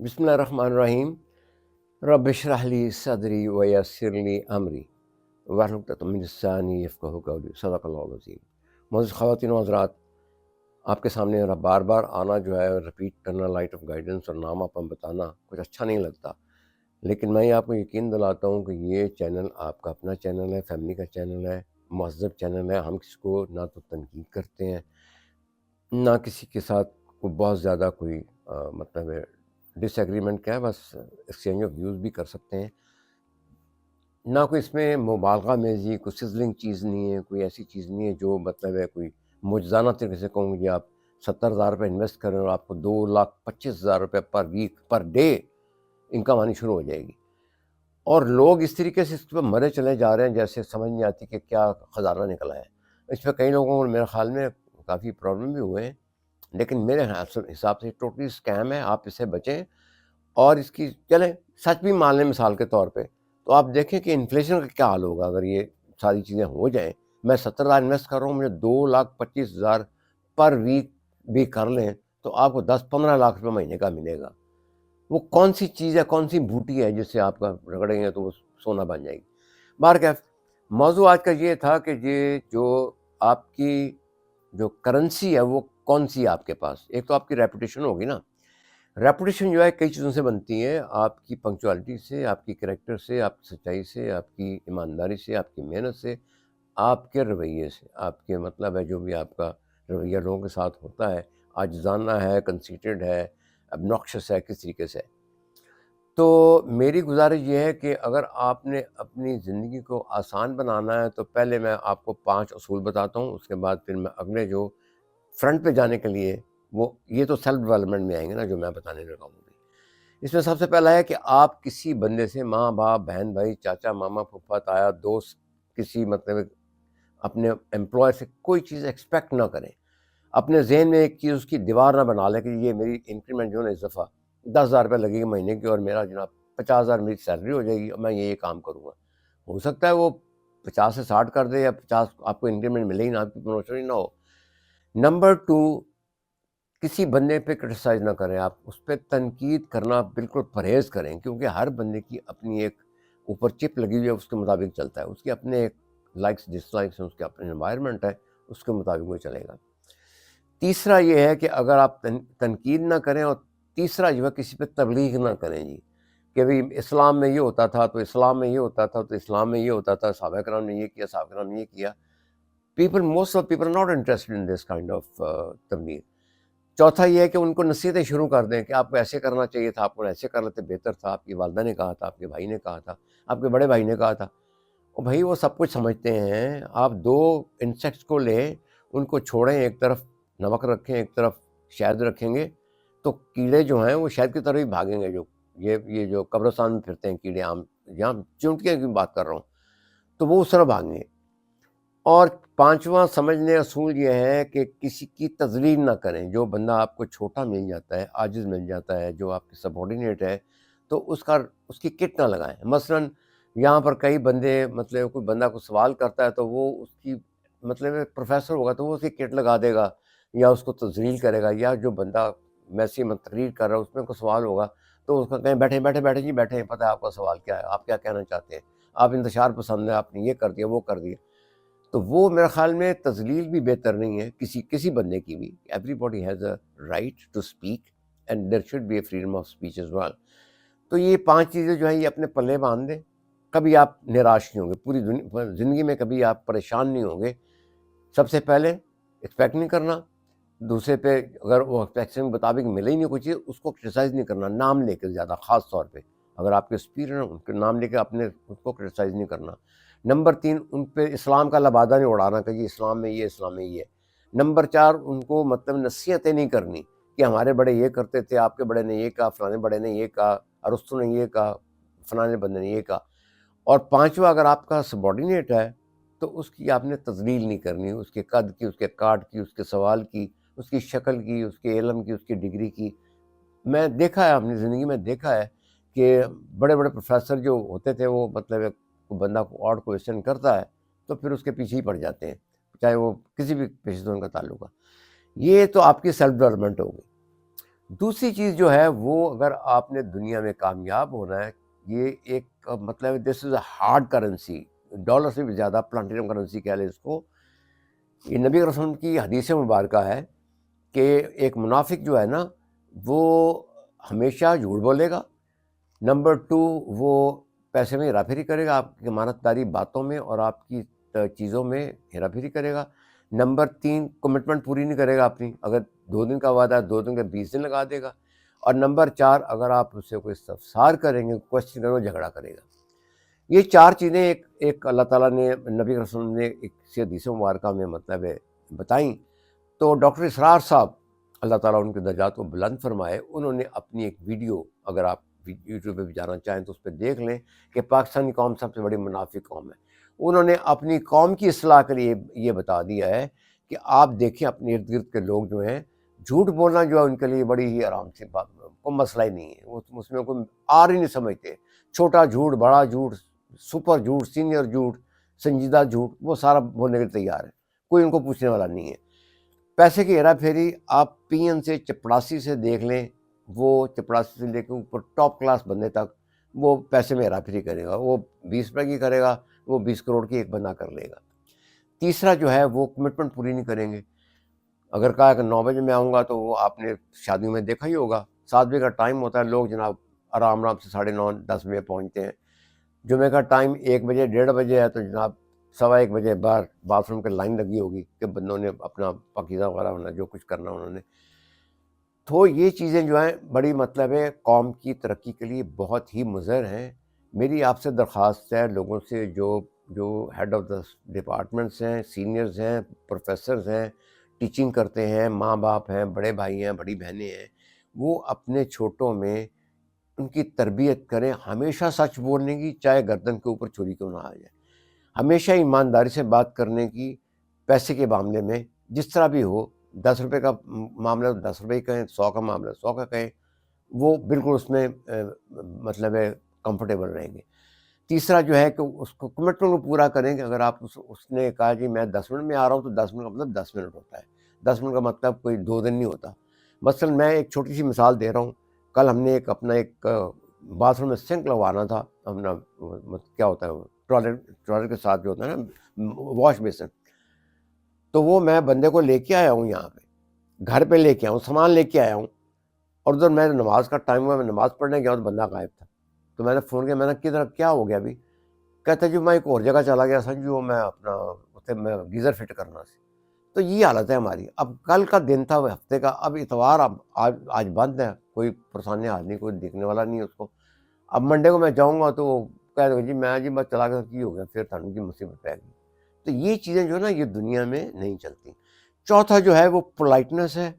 بسم اللہ الرحمن الرحیم۔ رب اشرح لی صدری ویسر لی امری واحلل عقدۃ من لسانی یفقہوا قولی۔ صدق اللہ العظیم۔ معزز خواتین و حضرات، آپ کے سامنے میرا بار بار آنا جو ہے رپیٹ کرنا لائٹ آف گائیڈنس اور نام آپ بتانا کچھ اچھا نہیں لگتا، لیکن میں آپ کو یقین دلاتا ہوں کہ یہ چینل آپ کا اپنا چینل ہے، فیملی کا چینل ہے، مہذب چینل ہے۔ ہم کسی کو نہ تو تنقید کرتے ہیں، نہ کسی کے ساتھ کوئی بہت زیادہ کوئی مطلب ہے ڈس ایگریمنٹ کیا ہے، بس ایکسچینج آف ویوز بھی کر سکتے ہیں۔ نہ کوئی اس میں مبالغہ میزی کوئی سزلنگ چیز نہیں ہے، کوئی ایسی چیز نہیں ہے جو مطلب ہے کوئی مجزانہ طریقے سے کہوں کہ آپ 70,000 روپے انویسٹ کریں اور آپ کو 2,25,000 روپے per week per day income آنی شروع ہو جائے گی۔ اور لوگ اس طریقے سے اس پہ مرے چلے جا رہے ہیں جیسے سمجھ نہیں آتی کہ کیا خزانہ نکلا ہے۔ اس پہ کئی لوگوں کو میرے خیال میں کافی پرابلم بھی ہوئے ہیں، لیکن میرے حساب سے ٹوٹلی اسکیم ہے۔ آپ اس سے بچیں، اور اس کی چلیں سچ بھی مان لیں مثال کے طور پہ، تو آپ دیکھیں کہ انفلیشن کا کیا حال ہوگا اگر یہ ساری چیزیں ہو جائیں۔ میں 70,000 انویسٹ کر رہا ہوں، مجھے 2,25,000 پر ویک بھی کر لیں تو آپ کو 10-15 لاکھ روپے مہینے کا ملے گا۔ وہ کون سی چیز ہے، کون سی بوٹی ہے جس سے آپ کا رگڑیں گے تو وہ سونا بن جائے گی۔ بہرکیف موضوع آج کا یہ تھا کہ یہ جو آپ کی جو کرنسی ہے وہ کون سی ہے آپ کے پاس۔ ایک تو آپ کی ریپوٹیشن ہوگی نا، ریپوٹیشن جو ہے کئی چیزوں سے بنتی ہے، آپ کی پنکچوالٹی سے، آپ کی کریکٹر سے، آپ کی سچائی سے، آپ کی ایمانداری سے، آپ کی محنت سے، آپ کے رویے سے، آپ کے مطلب ہے جو بھی آپ کا رویہ لوگوں کے ساتھ ہوتا ہے، عاجزانہ ہے، کنسیٹڈ ہے، ابنوکشس ہے، کس طریقے سے۔ تو میری گزارش یہ ہے کہ اگر آپ نے اپنی زندگی کو آسان بنانا ہے تو پہلے میں آپ کو 5 اصول بتاتا ہوں، اس کے بعد پھر میں اگلے جو فرنٹ پہ جانے کے لیے وہ یہ تو سیلف ڈیولپمنٹ میں آئیں گے نا جو میں بتانے لگا ہوں گی۔ اس میں سب سے پہلا ہے کہ آپ کسی بندے سے، ماں باپ، بہن بھائی، چاچا ماما پھپھا تایا دوست، کسی مطلب اپنے امپلائر سے کوئی چیز ایکسپیکٹ نہ کریں۔ اپنے ذہن میں ایک چیز اس کی دیوار نہ بنا لیں کہ یہ میری انکریمنٹ جو ہے نا اس دفعہ 10,000 روپے لگے گی مہینے کی اور میرا جناب 50,000 میری سیلری ہو جائے گی اور میں یہ کام کروں گا۔ ہو سکتا ہے وہ 50 سے 60 کر دے یا 50 آپ کو انکریمنٹ ملے ہی نہ، آپ کی پروموشن ہی نہ ہو۔ نمبر 2، کسی بندے پہ کرٹیسائز نہ کریں، آپ اس پہ تنقید کرنا بالکل پرہیز کریں، کیونکہ ہر بندے کی اپنی ایک اوپر چپ لگی ہوئی ہے، اس کے مطابق چلتا ہے، اس کے اپنے ایک لائکس ڈس لائکس ہیں، اس کے اپنے انوائرمنٹ ہے، اس کے مطابق وہ چلے گا۔ تیسرا یہ ہے کہ اگر آپ تنقید نہ کریں، اور تیسرا جو ہے کسی پہ تبلیغ نہ کریں جی، کہ بھئی اسلام میں یہ ہوتا تھا تو اسلام میں یہ ہوتا تھا تو اسلام میں یہ ہوتا تھا، صحابہ کرام نے یہ کیا، صحابہ کرام نے یہ کیا۔ Most of people not interested in this kind of تبلیغ۔ چوتھا یہ ہے کہ ان کو نصیحتیں شروع کر دیں کہ آپ کو ایسے کرنا چاہیے تھا، آپ کو ایسے کر لیتے بہتر تھا، آپ کی والدہ نے کہا تھا، آپ کے بھائی نے کہا تھا، آپ کے بڑے بھائی نے کہا تھا۔ اور بھائی وہ سب کچھ سمجھتے ہیں، آپ 2 انسیکٹس کو لیں، ان کو چھوڑیں، ایک طرف نمک رکھیں، ایک طرف شہد رکھیں گے، تو کیڑے جو ہیں وہ شہد کی طرف ہی بھاگیں گے۔ جو یہ جو قبرستان میں پھرتے ہیں کیڑے، عام یہاں چونٹیاں کی بات کر رہا ہوں، تو وہ اس طرح بھاگیں گے۔ اور 5واں سمجھنے اصول یہ ہے کہ کسی کی تذلیل نہ کریں۔ جو بندہ آپ کو چھوٹا مل جاتا ہے، عاجز مل جاتا ہے، جو آپ کے سبارڈینیٹ ہے، تو اس کی کٹ نہ لگائیں۔ مثلاً یہاں پر کئی بندے مطلب کوئی بندہ کو سوال کرتا ہے تو وہ اس کی مطلب پروفیسر ہوگا تو وہ اس کی کٹ لگا دے گا یا اس کو تذلیل کرے گا، یا جو بندہ میسی تقریر کر رہا ہے اس میں کوئی سوال ہوگا تو اس کا کہیں بیٹھے بیٹھے بیٹھے جی بیٹھے، پتہ ہے آپ کا سوال کیا ہے، آپ کیا کہنا چاہتے ہیں، آپ انتشار پسند ہے، آپ نے یہ کر دیا وہ کر دیا۔ تو وہ میرے خیال میں تذلیل بھی بہتر نہیں ہے کسی بندے کی بھی۔ Everybody has a right to speak and there should be a freedom of speech as well. تو یہ 5 چیزیں جو ہیں یہ اپنے پلے باندھ دیں، کبھی آپ نراش نہیں ہوں گے، پوری زندگی میں کبھی آپ پریشان نہیں ہوں گے۔ سب سے پہلے ایکسپیکٹ نہیں کرنا، دوسرے پہ اگر وہ ایکسپیکٹیشن کے مطابق ملے ہی نہیں کوئی چیز، اس کو کرٹیسائز نہیں کرنا، نام لے کے زیادہ، خاص طور پہ اگر آپ کے سپیریئر ہیں ان کے نام لے کے اپنے اس کو کرٹیسائز نہیں کرنا۔ نمبر 3، ان پہ اسلام کا لبادہ نہیں اڑانا کہ یہ اسلام میں یہ، اسلام میں یہ۔ نمبر 4، ان کو مطلب نصیحتیں نہیں کرنی کہ ہمارے بڑے یہ کرتے تھے، آپ کے بڑے نے یہ کہا، فلانے بڑے نے یہ کہا، ارسطو نے یہ کہا، فلانے بندے نے یہ کہا۔ اور 5واں، اگر آپ کا سبارڈینیٹ ہے تو اس کی آپ نے تذلیل نہیں کرنی، اس کے قد کی، اس کے کاٹ کی، اس کے سوال کی، اس کی شکل کی، اس کے علم کی، اس کی ڈگری کی۔ میں دیکھا ہے، اپنی زندگی میں دیکھا ہے کہ بڑے بڑے پروفیسر جو ہوتے تھے وہ مطلب ایک بندہ کو آڈ کویشچن کرتا ہے تو پھر اس کے پیچھے ہی پڑ جاتے ہیں، چاہے وہ کسی بھی پیشے سے ان کا تعلق ہے۔ یہ تو آپ کی سیلف ڈیولپمنٹ ہوگی۔ دوسری چیز جو ہے وہ اگر آپ نے دنیا میں کامیاب ہونا ہے، یہ ایک مطلب دس از اے ہارڈ کرنسی، ڈالر سے بھی زیادہ پلانٹینم کرنسی کہہ لیں اس کو. یہ نبی رسول کی حدیث مبارکہ ہے کہ ایک منافق جو ہے نا وہ ہمیشہ جھوٹ بولے گا. نمبر 2 وہ پیسے میں ہیرا پھیری کرے گا، آپ کی امانت داری باتوں میں اور آپ کی چیزوں میں ہیرا پھیری کرے گا. نمبر 3 کمٹمنٹ پوری نہیں کرے گا اپنی، اگر 2 دن کا وعدہ ہے 2 دن کے 20 دن لگا دے گا. اور نمبر 4 اگر آپ اس سے کوئی استفسار کریں گے، کوشچن کریں، جھگڑا کرے گا. یہ 4 چیزیں ایک اللہ تعالیٰ نے نبی رسول نے ایک سی حدیث مبارکہ میں مطلب ہے بتائیں. تو ڈاکٹر اسرار صاحب اللہ تعالیٰ ان کے درجات کو بلند فرمائے، انہوں نے اپنی ایک ویڈیو، اگر آپ یوٹیوب پہ بھی جانا چاہیں تو اس پہ دیکھ لیں کہ پاکستانی قوم سب سے بڑی منافق قوم ہے. انہوں نے اپنی قوم کی اصلاح کے لیے یہ بتا دیا ہے کہ آپ دیکھیں اپنے ارد گرد کے لوگ جو ہیں، جھوٹ بولنا جو ہے ان کے لیے بڑی ہی آرام سے بات، کوئی مسئلہ ہی نہیں ہے، وہ اس میں کوئی آر ہی نہیں سمجھتے. چھوٹا جھوٹ، بڑا جھوٹ، سپر جھوٹ، سینئر جھوٹ، سنجیدہ جھوٹ، وہ سارا بولنے کے لیے تیار ہے، کوئی ان کو پوچھنے والا نہیں ہے. پیسے کی ہیرا پھیری آپ پی این سے چپڑاسی سے دیکھ لیں، وہ چپڑاسی سے لے کے اوپر ٹاپ کلاس بندے تک وہ پیسے میں ہیرا پھیری کرے گا. وہ 20 روپے کی کرے گا، وہ 20 کروڑ کی ایک بندہ کر لے گا. تیسرا جو ہے وہ کمٹمنٹ پوری نہیں کریں گے. اگر کہا کہ 9 بجے میں آؤں گا تو وہ آپ نے شادیوں میں دیکھا ہی ہوگا 7 بجے کا ٹائم ہوتا ہے، لوگ جناب آرام آرام سے 9:30 10 بجے پہنچتے ہیں. جمعہ کا ٹائم 1 بجے 1:30 بجے ہے تو جناب 1:15 بجے باہر باتھ روم کے لائن لگی ہوگی کہ بندوں نے اپنا پاکیزہ وغیرہ ہونا جو کچھ کرنا انہوں نے. تو یہ چیزیں جو ہیں بڑی مطلب ہے قوم کی ترقی کے لیے بہت ہی مضر ہیں. میری آپ سے درخواست ہے لوگوں سے جو ہیڈ آف دا ڈپارٹمنٹس ہیں، سینئرز ہیں، پروفیسرز ہیں، ٹیچنگ کرتے ہیں، ماں باپ ہیں، بڑے بھائی ہیں، بڑی بہنیں ہیں، وہ اپنے چھوٹوں میں ان کی تربیت کریں ہمیشہ سچ بولنے کی، چاہے گردن کے اوپر چھری کیوں نہ آ جائے. ہمیشہ ایمانداری سے بات کرنے کی، پیسے کے معاملے میں جس طرح بھی ہو. 10 روپے کا معاملہ تو 10 روپے کہیں، 100 کا معاملہ 100 کا کہیں، وہ بالکل اس میں مطلب ہے کمفرٹیبل رہیں گے. تیسرا جو ہے کہ اس کو کمٹمنٹ کو پورا کریں کہ اگر آپ اس نے کہا جی میں 10 منٹ میں آ رہا ہوں تو 10 منٹ کا مطلب 10 منٹ ہوتا ہے. 10 منٹ کا مطلب کوئی 2 دن نہیں ہوتا. مثلا میں ایک چھوٹی سی مثال دے رہا ہوں. کل ہم نے ایک باتھ روم میں سنک لگوانا تھا اپنا، کیا ہوتا ہے ٹوائلٹ کے ساتھ جو ہوتا ہے نا واش بیسن. تو وہ میں بندے کو لے کے آیا ہوں، یہاں پہ گھر پہ لے کے آیا ہوں، سامان لے کے آیا ہوں، اور ادھر میں نماز کا ٹائم ہوا، میں نماز پڑھنے گیا تو بندہ غائب تھا. تو میں نے فون کیا، میں نے کدھر کیا ہو گیا ابھی؟ کہتا جی میں ایک اور جگہ چلا گیا سر جی، وہ میں اپنا اتنے میں گیزر فٹ کرنا سی. تو یہ حالت ہے ہماری. اب کل کا دن تھا وہ ہفتے کا، اب اتوار، اب آج بند ہے، کوئی پریشانی حال نہیں، کوئی دیکھنے والا نہیں ہے اس کو. اب منڈے کو میں جاؤں گا تو وہ کہہ دوں گا جی میں بس چلا گیا کی ہو گیا، پھر تھانوں کی مصیبت پہ گئی. تو یہ چیزیں جو ہے نا یہ دنیا میں نہیں چلتی. چوتھا جو ہے وہ پولائٹنس ہے،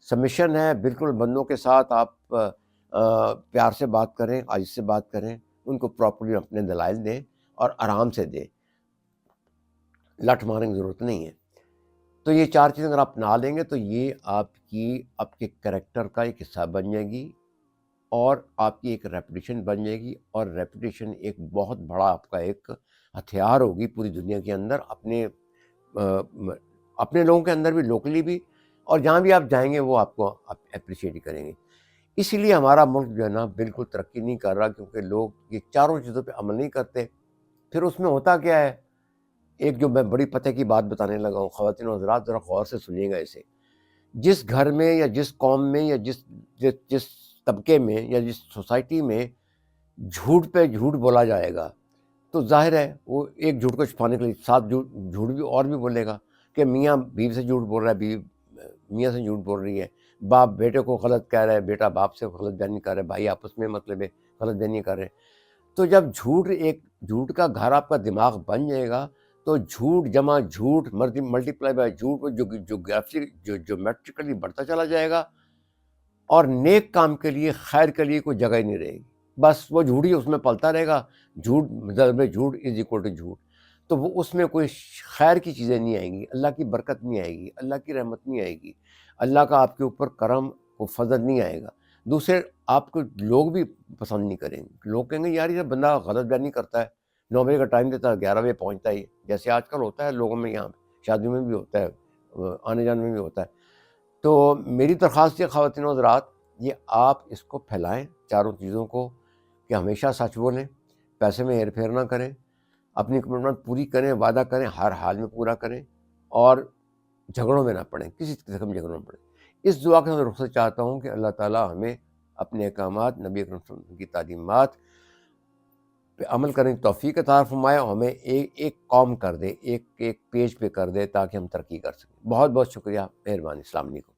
سبمیشن ہے. بالکل بندوں کے ساتھ آپ پیار سے بات کریں، عزت سے بات کریں، ان کو پراپرلی اپنے دلائل دیں اور آرام سے دیں، لٹ مارنے کی ضرورت نہیں ہے. تو یہ 4 چیزیں اگر آپ اپنا لیں گے تو یہ آپ کے کریکٹر کا ایک حصہ بن جائے گی، اور آپ کی ایک ریپوٹیشن بن جائے گی. اور ریپوٹیشن ایک بہت بڑا آپ کا ایک ہتھیار ہوگی پوری دنیا کے اندر، اپنے لوگوں کے اندر بھی، لوکلی بھی، اور جہاں بھی آپ جائیں گے وہ آپ کو اپریشیٹ کریں گے. اسی لیے ہمارا ملک جو ہے نا بالکل ترقی نہیں کر رہا، کیونکہ لوگ یہ 4 چیزوں پہ عمل نہیں کرتے. پھر اس میں ہوتا کیا ہے، ایک جو میں بڑی پتہ کی بات بتانے لگا ہوں، خواتین و حضرات ذرا غور سے سنیے گا اسے. جس گھر میں یا جس قوم میں یا جس طبقے میں یا جس سوسائٹی میں جھوٹ پہ جھوٹ بولا جائے گا تو ظاہر ہے وہ ایک جھوٹ کو چھپانے کے لیے 7 جھوٹ بھی اور بھی بولے گا. کہ میاں بیوی سے جھوٹ بول رہا ہے، بیوی میاں سے جھوٹ بول رہی ہے، باپ بیٹے کو غلط کہہ رہا ہے، بیٹا باپ سے غلط بیانی کر رہا ہے، بھائی آپس میں مطلب ہے غلط بیانی کر رہے ہیں. تو جب جھوٹ کا گھر آپ کا دماغ بن جائے گا تو جھوٹ جمع جھوٹ ملٹی پلائی بائی جھوٹ جیومیٹرکلی بڑھتا چلا جائے گا، اور نیک کام کے لیے، خیر کے لیے کوئی جگہ ہی نہیں رہے گی. بس وہ جھوٹ ہی اس میں پلتا رہے گا. جھوٹ ضرب جھوٹ از اکول ٹو جھوٹ. تو وہ اس میں کوئی خیر کی چیزیں نہیں آئیں گی، اللہ کی برکت نہیں آئے گی، اللہ کی رحمت نہیں آئے گی، اللہ کا آپ کے اوپر کرم و فضل نہیں آئے گا. دوسرے آپ کو لوگ بھی پسند نہیں کریں گے. لوگ کہیں گے یار یہ بندہ غلط بیانی کرتا ہے، 9 بجے کا ٹائم دیتا ہے 11 بجے پہنچتا ہے، جیسے آج کل ہوتا ہے لوگوں میں، یہاں شادیوں میں بھی ہوتا ہے، آنے جانے میں بھی ہوتا ہے. تو میری درخواست ہے خواتین و حضرات یہ آپ اس کو پھیلائیں چاروں چیزوں کو، کہ ہمیشہ سچ بولیں، پیسے میں ہیر پھیر نہ کریں، اپنی کمٹمنٹ پوری کریں، وعدہ کریں، ہر حال میں پورا کریں، اور جھگڑوں میں نہ پڑیں، کسی قسم کے جھگڑوں میں پڑیں۔ اس دعا کے میں رخصت چاہتا ہوں کہ اللہ تعالیٰ ہمیں اپنے احکامات، نبی اکرم صلی اللہ علیہ وسلم کی تعلیمات پہ عمل کرنے کی توفیق عطا فرمائے، اور ہمیں ایک ایک قوم کر دے، ایک ایک پیج پہ کر دے، تاکہ ہم ترقی کر سکیں۔ بہت بہت شکریہ، مہربانی، السلام علیکم۔